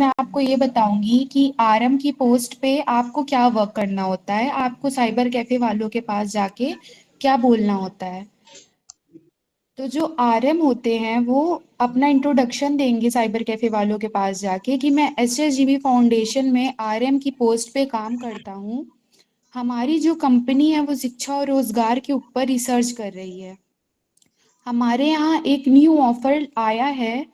मैं आपको ये बताऊंगी कि आरएम की पोस्ट पे आपको क्या वर्क करना होता है। आपको साइबर कैफे वालों के पास जाके क्या बोलना होता है। तो जो आरएम होते हैं वो अपना इंट्रोडक्शन देंगे साइबर कैफे वालों के पास जाके कि मैं एसएसजीबी फाउंडेशन में आरएम की पोस्ट पे काम करता हूँ। हमारी जो कंपनी है वो शिक्षा और रोजगार के ऊपर रिसर्च कर रही है। हमारे यहाँ एक न्यू ऑफर आया है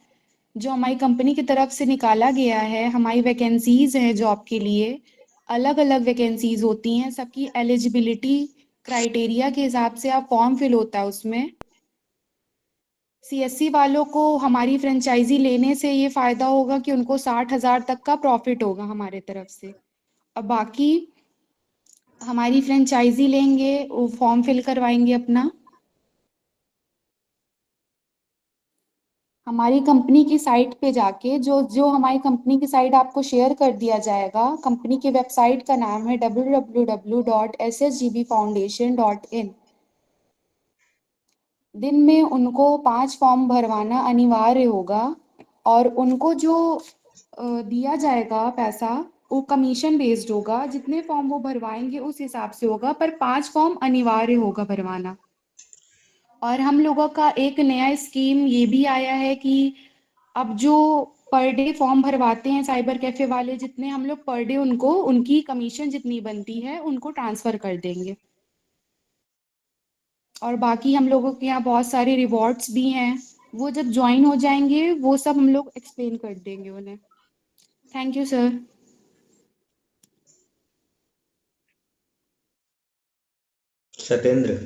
जो हमारी कंपनी की तरफ से निकाला गया है। हमारी वैकेंसीज हैं जॉब के लिए, अलग अलग वैकेंसीज होती हैं। सबकी एलिजिबिलिटी क्राइटेरिया के हिसाब से आप फॉर्म फिल होता है उसमें। सीएससी वालों को हमारी फ्रेंचाइजी लेने से ये फ़ायदा होगा कि उनको 60,000 तक का प्रॉफिट होगा हमारे तरफ से। अब बाकी हमारी फ्रेंचाइजी लेंगे, वो फॉर्म फिल करवाएंगे अपना। हमारी कंपनी की साइट पे जाके जो जो हमारी कंपनी की साइट आपको शेयर कर दिया जाएगा। कंपनी की वेबसाइट का नाम है www.ssgbfoundation.in। दिन में उनको 5 फॉर्म भरवाना अनिवार्य होगा और उनको जो दिया जाएगा पैसा वो कमीशन बेस्ड होगा। जितने फॉर्म वो भरवाएंगे उस हिसाब से होगा, पर 5 फॉर्म अनिवार्य होगा भरवाना। और हम लोगों का एक नया स्कीम ये भी आया है कि अब जो पर डे फॉर्म भरवाते हैं साइबर कैफे वाले, जितने हम लोग पर डे उनको उनकी कमीशन जितनी बनती है उनको ट्रांसफ़र कर देंगे। और बाकी हम लोगों के यहाँ बहुत सारे रिवॉर्ड्स भी हैं। वो जब ज्वाइन हो जाएंगे वो सब हम लोग एक्सप्लेन कर देंगे उन्हें। Thank you sir. Satyendra.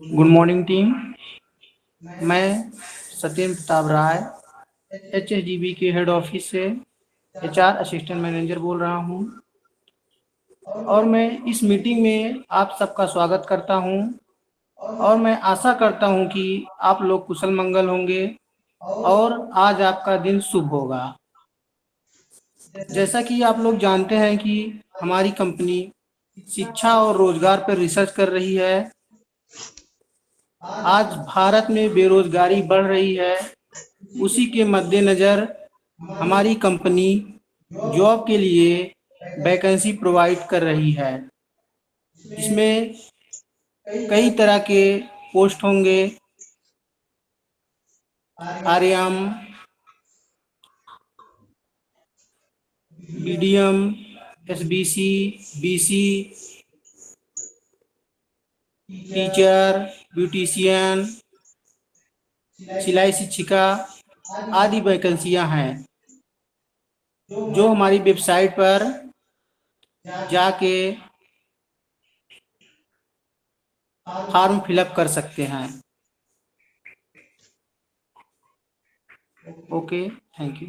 Good morning team. मैं सत्येंद्र प्रताप राय एचएसजीबी के हेड ऑफिस से एचआर असिस्टेंट मैनेजर बोल रहा हूं और मैं इस मीटिंग में आप सबका स्वागत करता हूं और मैं आशा करता हूं कि आप लोग कुशल मंगल होंगे और आज आपका दिन शुभ होगा। जैसा कि आप लोग जानते हैं कि हमारी कंपनी शिक्षा और रोजगार पर रिसर्च कर रही है। आज भारत में बेरोजगारी बढ़ रही है, उसी के मद्देनज़र हमारी कंपनी जॉब के लिए वैकेंसी प्रोवाइड कर रही है। इसमें कई तरह के पोस्ट होंगे। RM, BDM, SBC, BC, teacher, beautician, सिलाई शिक्षिका आदि वैकेंसियां हैं जो हमारी वेबसाइट पर जाके फॉर्म फिलअप कर सकते हैं। Okay, thank you.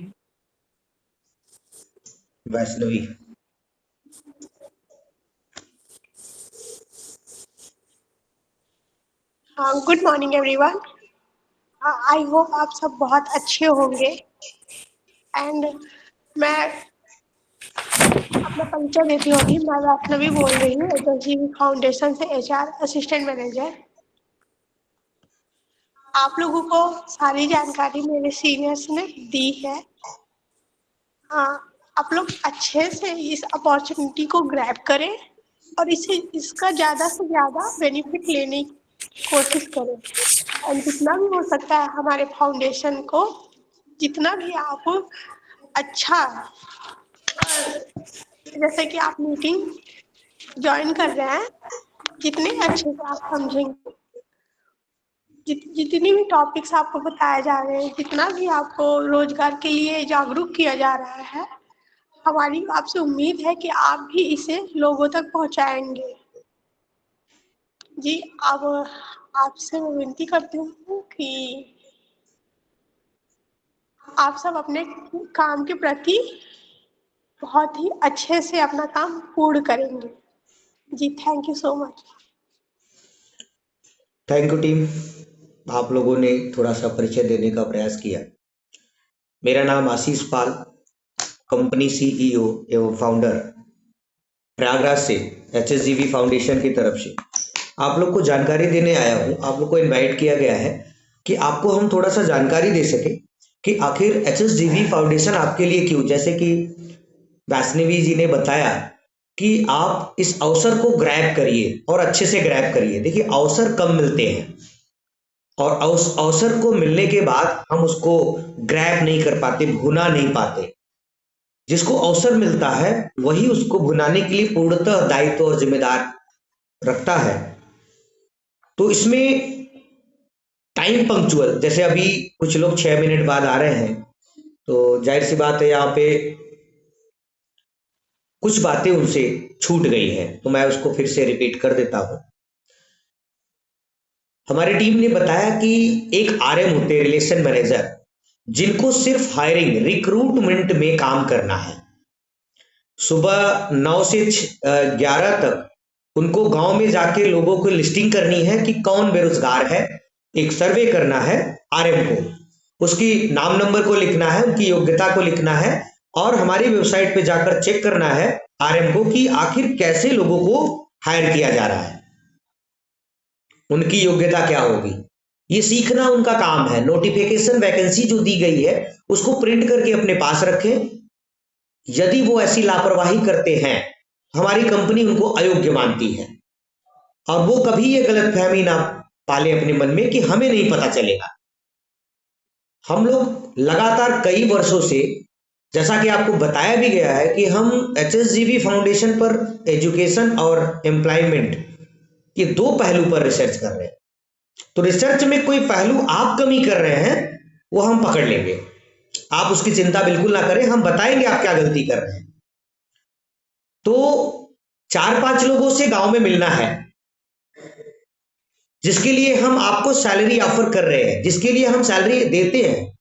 Vaishnavi. Good morning everyone. I hope आप सब बहुत अच्छे होंगे। एंड मैं अपना परिचय देती हूँ। अभी मैं वैष्णवी बोल रही हूँ एचएसजीबी फाउंडेशन से एचआर असिस्टेंट मैनेजर। आप लोगों को सारी जानकारी मेरे सीनियर्स ने दी है। आप लोग अच्छे से इस अपॉर्चुनिटी को ग्रैब करें और इसका ज़्यादा से ज़्यादा बेनिफिट लेने की कोशिश करें और जितना भी हो सकता है हमारे फाउंडेशन को जितना भी आप अच्छा, जैसे कि आप मीटिंग ज्वाइन कर रहे हैं, जितने अच्छे से आप समझेंगे, जितनी भी टॉपिक्स आपको बताए जा रहे हैं, जितना भी आपको रोजगार के लिए जागरूक किया जा रहा है, हमारी आपसे उम्मीद है कि आप भी इसे लोगों तक पहुंचाएंगे। जी, अब आपसे मैं विनती करती हूँ कि आप सब अपने काम के प्रति बहुत ही अच्छे से अपना काम पूर्ण करेंगे। जी, thank you so much. Thank you team. आप लोगों ने थोड़ा सा परिचय देने का प्रयास किया। मेरा नाम आशीष पाल, कंपनी सीईओ एवं फाउंडर, प्रयागराज से एचएसजीबी फाउंडेशन की तरफ से आप लोग को जानकारी देने आया हूँ। आप लोग को इनवाइट किया गया है कि आपको हम थोड़ा सा जानकारी दे सके कि आखिर एचएसजीवी फाउंडेशन आपके लिए क्यों, जैसे कि वैष्णवी जी ने बताया कि आप इस अवसर को ग्रैब करिए और अच्छे से ग्रैब करिए। देखिए, अवसर कम मिलते हैं और उस अवसर को मिलने के बाद हम उसको ग्रैब नहीं कर पाते, भुना नहीं पाते। जिसको अवसर मिलता है वही उसको भुनाने के लिए पूर्णतः दायित्व और जिम्मेदार रखता है। तो इसमें टाइम पंक्चुअल, जैसे अभी कुछ लोग 6 मिनट बाद आ रहे हैं, तो जाहिर सी बात है यहाँ पे कुछ बातें उनसे छूट गई हैं, तो मैं उसको फिर से रिपीट कर देता हूँ। हमारी टीम ने बताया कि एक आरएम होते हैं, रिलेशन मैनेजर, जिनको सिर्फ हायरिंग, रिक्रूटमेंट में काम करना है। सुबह 9 से 11 तक उनको गांव में जाके लोगों को लिस्टिंग करनी है कि कौन बेरोजगार है, एक सर्वे करना है आरएम को, उसकी नाम नंबर को लिखना है, उनकी योग्यता को लिखना है और हमारी वेबसाइट पे जाकर चेक करना है आरएम को कि आखिर कैसे लोगों को हायर किया जा रहा है, उनकी योग्यता क्या होगी, ये सीखना उनका काम है। नोटिफिकेशन वैकेंसी जो दी गई है उसको प्रिंट करके अपने पास रखें। यदि वो ऐसी लापरवाही करते हैं, हमारी कंपनी उनको अयोग्य मानती है और वो कभी ये गलतफहमी ना पाले अपने मन में कि हमें नहीं पता चलेगा। हम लोग लगातार कई वर्षों से, जैसा कि आपको बताया भी गया है कि हम एचएसजीवी फाउंडेशन पर एजुकेशन और एम्प्लॉयमेंट ये दो पहलू पर रिसर्च कर रहे हैं। तो रिसर्च में कोई पहलू आप कमी कर रहे हैं वो हम पकड़ लेंगे, आप उसकी चिंता बिल्कुल ना करें, हम बताएंगे आप क्या गलती कर रहे हैं। तो 4-5 लोगों से गांव में मिलना है, जिसके लिए हम आपको सैलरी ऑफर कर रहे हैं, जिसके लिए हम सैलरी देते हैं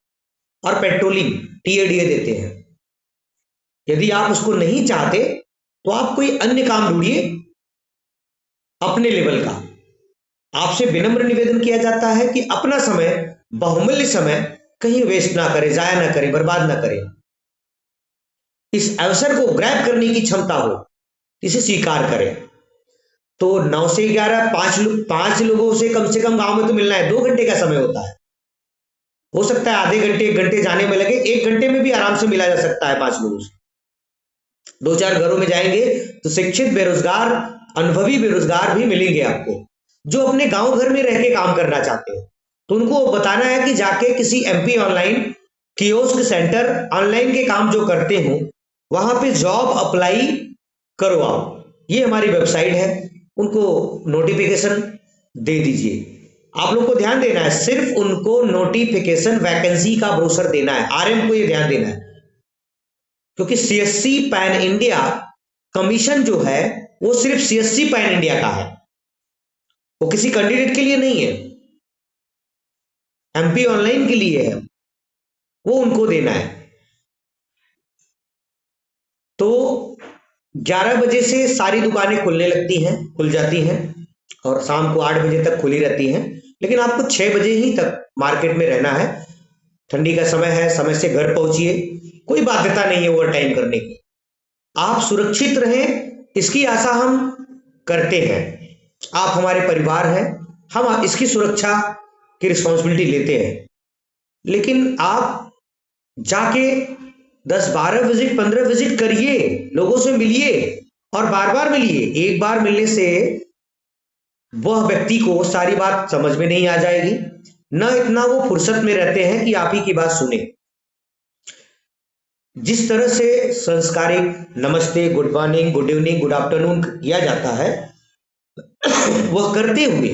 और पेट्रोलिंग टीएडीए देते हैं। यदि आप उसको नहीं चाहते तो आप कोई अन्य काम ढूंढिए अपने लेवल का। आपसे विनम्र निवेदन किया जाता है कि अपना समय, बहुमूल्य समय कहीं वेस्ट ना करें, जाया ना करें, बर्बाद ना करें। इस अवसर को ग्रैब करने की क्षमता हो, इसे स्वीकार करें। तो 9 से 11 5 लोगों से कम गांव में तो मिलना है। 2 घंटे का समय होता है, हो सकता है आधे घंटे 1 घंटे जाने में लगे, 1 घंटे में भी आराम से मिला जा सकता है 5 लोगों से। 2-4 घरों में जाएंगे तो शिक्षित बेरोजगार, अनुभवी बेरोजगार भी मिलेंगे आपको, जो अपने गांव घर में रह के काम करना चाहते हैं। तो उनको बताना है कि जाके किसी MP online kiosk centre, online के काम जो करते हो वहां पे जॉब अप्लाई करो आप। ये हमारी वेबसाइट है, उनको नोटिफिकेशन दे दीजिए। आप लोग को ध्यान देना है, सिर्फ उनको नोटिफिकेशन वैकेंसी का ब्रोशर देना है, आरएम को ये ध्यान देना है, क्योंकि सीएससी पैन इंडिया कमीशन जो है वो सिर्फ सीएससी पैन इंडिया का है, वो किसी कैंडिडेट के लिए नहीं है, एमपी ऑनलाइन के लिए है, वो उनको देना है। तो 11 बजे से सारी दुकानें खुल जाती हैं और शाम को 8 बजे तक खुली रहती हैं, लेकिन आपको 6 बजे ही तक मार्केट में रहना है। ठंडी का समय है, समय से घर पहुंचिए, कोई बाध्यता नहीं है ओवर टाइम करने की। आप सुरक्षित रहें इसकी आशा हम करते हैं। आप हमारे परिवार हैं, हम इसकी सुरक्षा की रिस्पॉन्सिबिलिटी लेते हैं, लेकिन आप जाके 10-12 विजिट, 15 विजिट करिए, लोगों से मिलिए और बार बार मिलिए। एक बार मिलने से वह व्यक्ति को सारी बात समझ में नहीं आ जाएगी, न इतना वो फुर्सत में रहते हैं कि आप ही की बात सुने। जिस तरह से संस्कारिक नमस्ते, good morning, good evening, good afternoon किया जाता है, वह करते हुए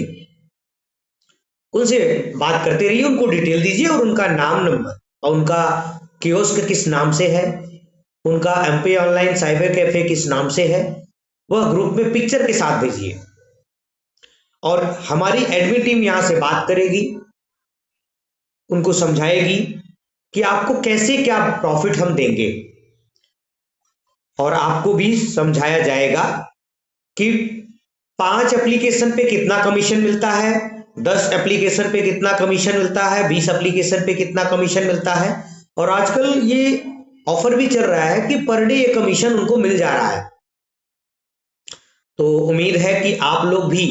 उनसे बात करते रहिए, उनको डिटेल दीजिए और उनका नाम नंबर और उनका कियोस्क किस नाम से है, उनका एमपी ऑनलाइन साइबर कैफे किस नाम से है, वह ग्रुप में पिक्चर के साथ भेजिए और हमारी एडमिन टीम यहां से बात करेगी, उनको समझाएगी कि आपको कैसे क्या प्रॉफिट हम देंगे और आपको भी समझाया जाएगा कि 5 एप्लीकेशन पे कितना कमीशन मिलता है, 10 एप्लीकेशन पे कितना कमीशन मिलता है, 20 एप्लीकेशन पे कितना कमीशन मिलता है। और आजकल ये ऑफर भी चल रहा है कि पर डे ये कमीशन उनको मिल जा रहा है। तो उम्मीद है कि आप लोग भी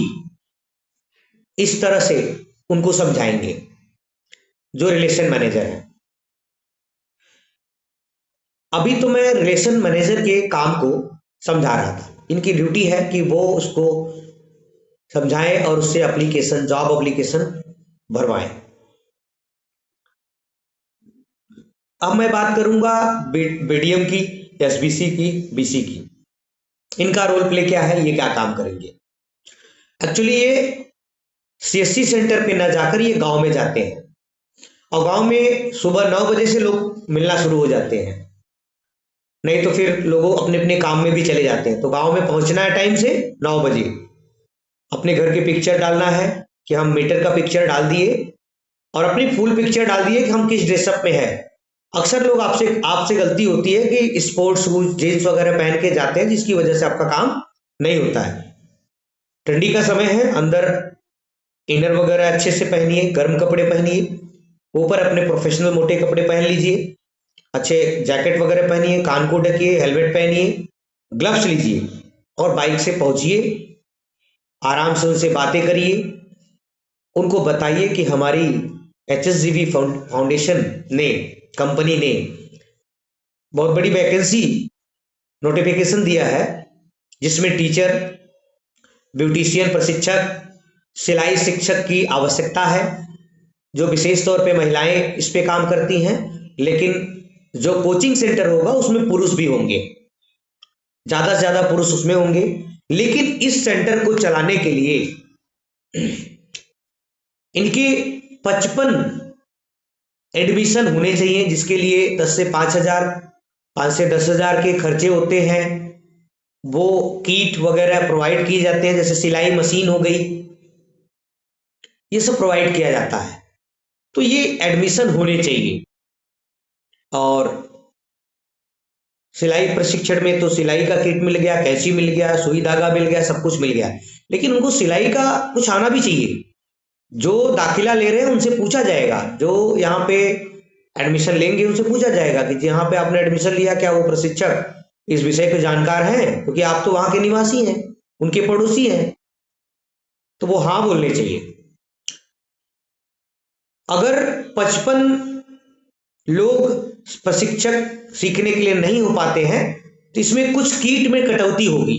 इस तरह से उनको समझाएंगे जो रिलेशन मैनेजर है। अभी तो मैं रिलेशन मैनेजर के काम को समझा रहा था। इनकी ड्यूटी है कि वो उसको समझाएं और उससे एप्लीकेशन, जॉब एप्लीकेशन भरवाएं। अब मैं बात करूंगा बीडीएम की, एसबीसी की, बीसी की। इनका रोल प्ले क्या है, ये क्या काम करेंगे। एक्चुअली ये सीएससी सेंटर पे ना जाकर ये गांव में जाते हैं और गांव में सुबह 9 बजे से लोग मिलना शुरू हो जाते हैं, नहीं तो फिर लोग अपने अपने काम में भी चले जाते हैं। तो गांव में पहुंचना है टाइम से 9 बजे, अपने घर की पिक्चर डालना है कि हम मीटर का पिक्चर डाल दिए और अपनी फुल पिक्चर डाल दिए कि हम किस ड्रेसअप में है। अक्सर लोग आपसे गलती होती है कि स्पोर्ट्स शूज, जींस वगैरह पहन के जाते हैं, जिसकी वजह से आपका काम नहीं होता है। ठंडी का समय है, अंदर इनर वगैरह अच्छे से पहनिए, गर्म कपड़े पहनिए, ऊपर अपने प्रोफेशनल मोटे कपड़े पहन लीजिए, अच्छे जैकेट वगैरह पहनिए, कान को ढकिए, हेलमेट पहनिए, ग्लव्स लीजिए और बाइक से पहुंचिए। आराम से उनसे बातें करिए, उनको बताइए कि हमारी एचएसजीबी फाउंडेशन ने, कंपनी ने बहुत बड़ी वैकेंसी नोटिफिकेशन दिया है, जिसमें टीचर, ब्यूटिशियन प्रशिक्षक, सिलाई शिक्षक की आवश्यकता है, जो विशेष तौर पे महिलाएं इस पे काम करती हैं। लेकिन जो कोचिंग सेंटर होगा उसमें पुरुष भी होंगे, ज्यादा से ज्यादा पुरुष उसमें होंगे। लेकिन इस सेंटर को चलाने के लिए इनके 55 एडमिशन होने चाहिए, जिसके लिए 10 से 5,000, 5 से 10,000 के खर्चे होते हैं। वो किट वगैरह प्रोवाइड किए जाते हैं, जैसे सिलाई मशीन हो गई, ये सब प्रोवाइड किया जाता है। तो ये एडमिशन होने चाहिए। और सिलाई प्रशिक्षण में तो सिलाई का किट मिल गया, कैंची मिल गया, सुई धागा मिल गया, सब कुछ मिल गया, लेकिन उनको सिलाई का कुछ आना भी चाहिए। जो दाखिला ले रहे हैं उनसे पूछा जाएगा, जो यहाँ पे एडमिशन लेंगे उनसे पूछा जाएगा कि यहाँ पे आपने एडमिशन लिया, क्या वो प्रशिक्षक इस विषय के जानकार हैं, क्योंकि आप तो वहां के निवासी हैं, उनके पड़ोसी हैं, तो वो हाँ बोलने चाहिए। अगर 55 लोग प्रशिक्षक सीखने के लिए नहीं हो पाते हैं तो इसमें कुछ किट में कटौती होगी।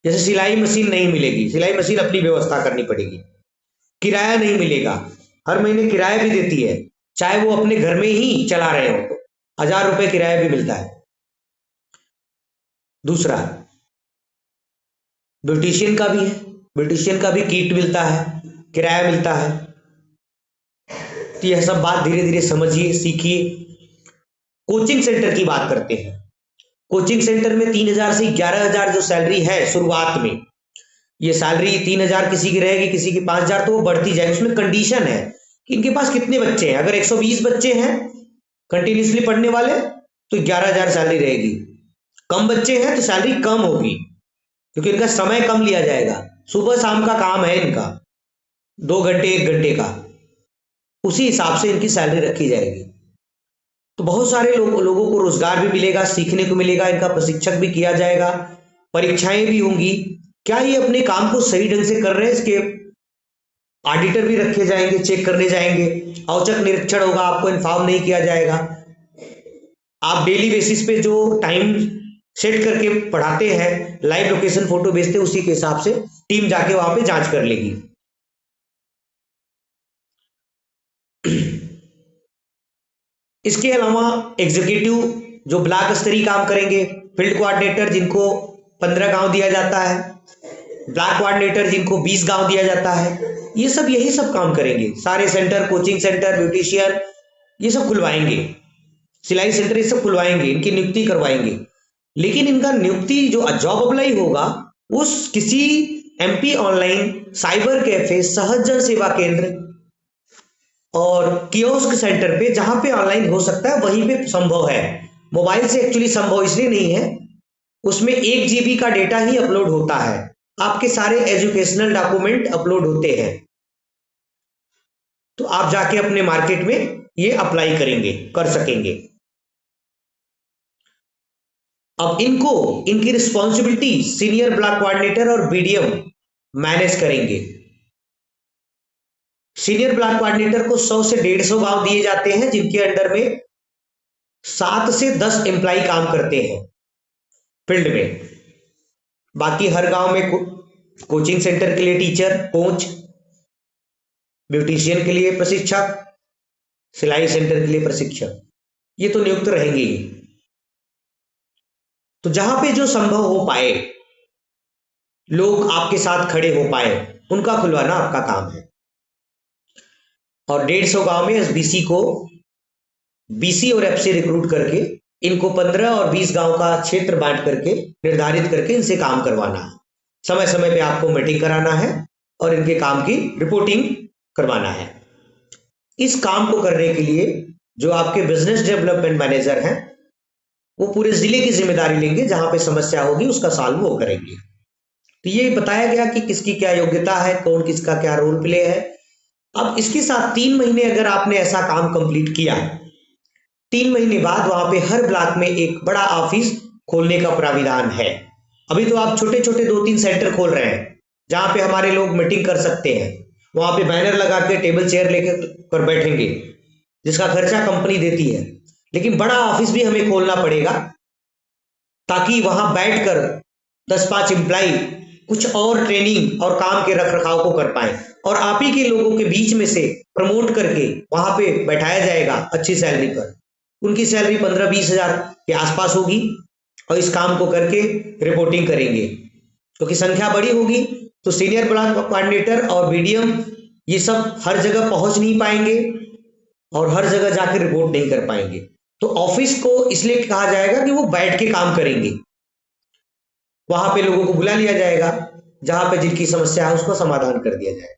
जैसे सिलाई मशीन नहीं मिलेगी, सिलाई मशीन अपनी व्यवस्था करनी पड़ेगी, किराया नहीं मिलेगा, हर महीने किराया भी देती है, चाहे वो अपने घर में ही चला रहे हो तो 1,000 रुपए किराया भी मिलता है। दूसरा, ब्यूटिशियन का भी है, ब्यूटिशियन का भी किट मिलता है, किराया मिलता है। तो यह सब बात धीरे धीरे समझिए, सीखिए। कोचिंग सेंटर की बात करते हैं। कोचिंग सेंटर में 3,000 से 11,000 जो सैलरी है शुरुआत में, ये सैलरी 3,000 किसी की रहेगी, किसी की 5,000, तो वो बढ़ती जाएगी। उसमें कंडीशन है कि इनके पास कितने बच्चे हैं। अगर 120 बच्चे हैं कंटिन्यूसली पढ़ने वाले तो 11,000 सैलरी रहेगी। कम बच्चे हैं तो सैलरी कम होगी, क्योंकि इनका समय कम लिया जाएगा। सुबह शाम का काम है इनका, 2 घंटे 1 घंटे का, उसी हिसाब से इनकी सैलरी रखी जाएगी। तो बहुत सारे लोगों को रोजगार भी मिलेगा, सीखने को मिलेगा, इनका प्रशिक्षण भी किया जाएगा, परीक्षाएं भी होंगी। क्या ये अपने काम को सही ढंग से कर रहे हैं, इसके ऑडिटर भी रखे जाएंगे, चेक करने जाएंगे, औचक निरीक्षण होगा, आपको इन्फॉर्म नहीं किया जाएगा। आप डेली बेसिस पे जो टाइम सेट करके पढ़ाते हैं, लाइव लोकेशन फोटो भेजते हैं, उसी के हिसाब से टीम जाके वहां पे जांच कर लेगी। इसके अलावा एग्जीक्यूटिव जो ब्लॉक स्तरीय काम करेंगे, फील्ड कोऑर्डिनेटर जिनको 15 गांव दिया जाता है, ब्लॉक कोऑर्डिनेटर जिनको 20 गांव दिया जाता है, ये सब यही सब काम करेंगे। सारे सेंटर, कोचिंग सेंटर, ब्यूटिशियन, ये सब खुलवाएंगे, सिलाई सेंटर ये सब खुलवाएंगे, इनकी नियुक्ति करवाएंगे। लेकिन इनका नियुक्ति जो जॉब अप्लाई होगा उस किसी एमपी ऑनलाइन, साइबर कैफे, सहज जन सेवा केंद्र और कियोस्क सेंटर पे, जहां पे ऑनलाइन हो सकता है वहीं पे संभव है। मोबाइल से एक्चुअली संभव इसलिए नहीं है, उसमें 1 GB का डेटा ही अपलोड होता है, आपके सारे एजुकेशनल डॉक्यूमेंट अपलोड होते हैं। तो आप जाके अपने मार्केट में ये अप्लाई करेंगे, कर सकेंगे। अब इनकी रिस्पॉन्सिबिलिटी सीनियर ब्लॉक कोऑर्डिनेटर और बीडीएम मैनेज करेंगे। सीनियर ब्लॉक कोऑर्डिनेटर को 100 से 150 गांव दिए जाते हैं, जिनके अंडर में 7 से 10 एम्प्लाई काम करते हैं फील्ड में। बाकी हर गांव में कोचिंग सेंटर के लिए टीचर, कोच, ब्यूटिशियन के लिए प्रशिक्षक, सिलाई सेंटर के लिए प्रशिक्षक, ये तो नियुक्त रहेंगे ही। तो जहां पे जो संभव हो पाए, लोग आपके साथ खड़े हो पाए, उनका खुलवाना आपका काम है। और 150 गांव में एसबीसी को बीसी और एफसी रिक्रूट करके इनको 15 और 20 गांव का क्षेत्र बांट करके निर्धारित करके इनसे काम करवाना है। समय समय पे आपको मीटिंग कराना है और इनके काम की रिपोर्टिंग करवाना है। इस काम को करने के लिए जो आपके बिजनेस डेवलपमेंट मैनेजर हैं वो पूरे जिले की जिम्मेदारी लेंगे। जहां पे समस्या होगी उसका सॉल्व वो करेंगे। तो ये बताया गया कि किसकी क्या योग्यता है, कौन किसका क्या रोल प्ले है। अब इसके साथ 3 महीने अगर आपने ऐसा काम कंप्लीट किया, 3 महीने बाद वहां पे हर ब्लॉक में एक बड़ा ऑफिस खोलने का प्राविधान है। अभी तो आप छोटे छोटे 2-3 सेंटर खोल रहे हैं जहां पे हमारे लोग मीटिंग कर सकते हैं। वहां पे बैनर लगा के टेबल चेयर लेकर कर बैठेंगे, जिसका खर्चा कंपनी देती है। लेकिन बड़ा ऑफिस भी हमें खोलना पड़ेगा ताकि वहां बैठकर 10-5 एम्प्लाई कुछ और ट्रेनिंग और काम के रख रखाव को कर पाए। और आप ही के लोगों के बीच में से प्रमोट करके वहां पे बैठाया जाएगा अच्छी सैलरी पर। उनकी सैलरी 15-20 हजार के आसपास होगी और इस काम को करके रिपोर्टिंग करेंगे। क्योंकि संख्या बड़ी होगी तो सीनियर ब्लॉक कोऑर्डिनेटर और बीडीएम ये सब हर जगह पहुंच नहीं पाएंगे और हर जगह जाकर रिपोर्ट नहीं कर पाएंगे। तो ऑफिस को इसलिए कहा जाएगा कि वो बैठ के काम करेंगे। वहां पे लोगों को बुला लिया जाएगा, जहां पे जिनकी समस्या है उसको समाधान कर दिया जाएगा।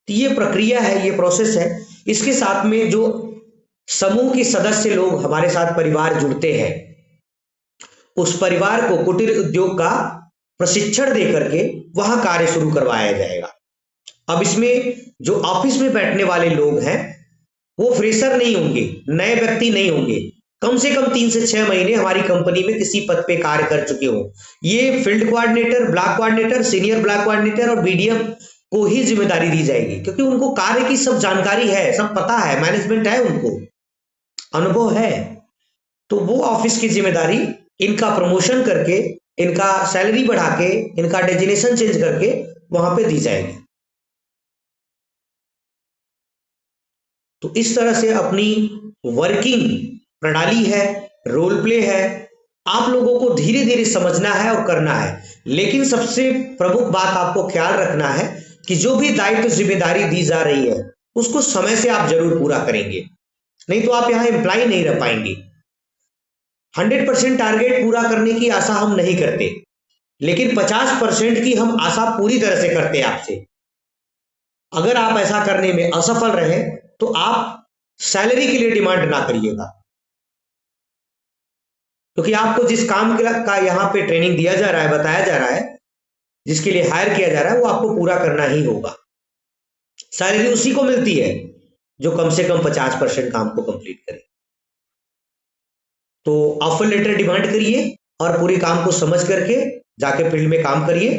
तो ये प्रक्रिया है, ये प्रोसेस है। इसके साथ में जो समूह के सदस्य लोग हमारे साथ परिवार जुड़ते हैं, उस परिवार को कुटीर उद्योग का प्रशिक्षण दे करके वहां कार्य शुरू करवाया जाएगा। अब इसमें जो ऑफिस में बैठने वाले लोग हैं वो फ्रेशर नहीं होंगे, नए व्यक्ति नहीं होंगे। कम से कम 3 से 6 महीने हमारी कंपनी में किसी पद पे कार्य कर चुके हो। ये field coordinator, block coordinator, senior block coordinator और बीडीएम को ही जिम्मेदारी दी जाएगी, क्योंकि उनको कार्य की सब जानकारी है, सब पता है, मैनेजमेंट है, उनको अनुभव है। तो वो ऑफिस की जिम्मेदारी इनका प्रमोशन करके, इनका सैलरी बढ़ा के, इनका डेजिग्नेशन चेंज करके वहां पे दी जाएगी। तो इस तरह से अपनी वर्किंग प्रणाली है, रोल प्ले है, आप लोगों को धीरे धीरे समझना है और करना है। लेकिन सबसे प्रमुख बात आपको ख्याल रखना है कि जो भी दायित्व जिम्मेदारी दी जा रही है उसको समय से आप जरूर पूरा करेंगे, नहीं तो आप यहां एम्प्लॉय नहीं रह पाएंगे। 100% टारगेट पूरा करने की आशा हम नहीं करते, लेकिन 50% की हम आशा पूरी तरह से करते हैं आपसे। अगर आप ऐसा करने में असफल रहे तो आप सैलरी के लिए डिमांड ना करिएगा, क्योंकि आपको जिस काम का यहाँ पे ट्रेनिंग दिया जा रहा है, बताया जा रहा है, जिसके लिए हायर किया जा रहा है, वो आपको पूरा करना ही होगा। सैलरी उसी को मिलती है जो कम से कम 50% काम को कंप्लीट करे। तो ऑफर लेटर डिमांड करिए और पूरे काम को समझ करके जाके फील्ड में काम करिए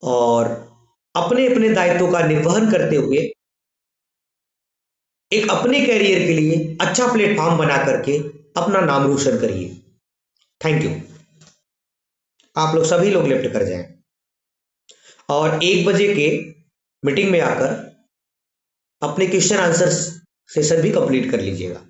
और अपने अपने दायित्वों का निर्वहन करते हुए एक अपने कैरियर के लिए अच्छा प्लेटफॉर्म बना करके अपना नाम रोशन करिए। Thank you. आप लोग सभी लोग लेफ्ट कर जाएं और 1 बजे के मीटिंग में आकर अपने क्वेश्चन आंसर सेशन भी कंप्लीट कर लीजिएगा।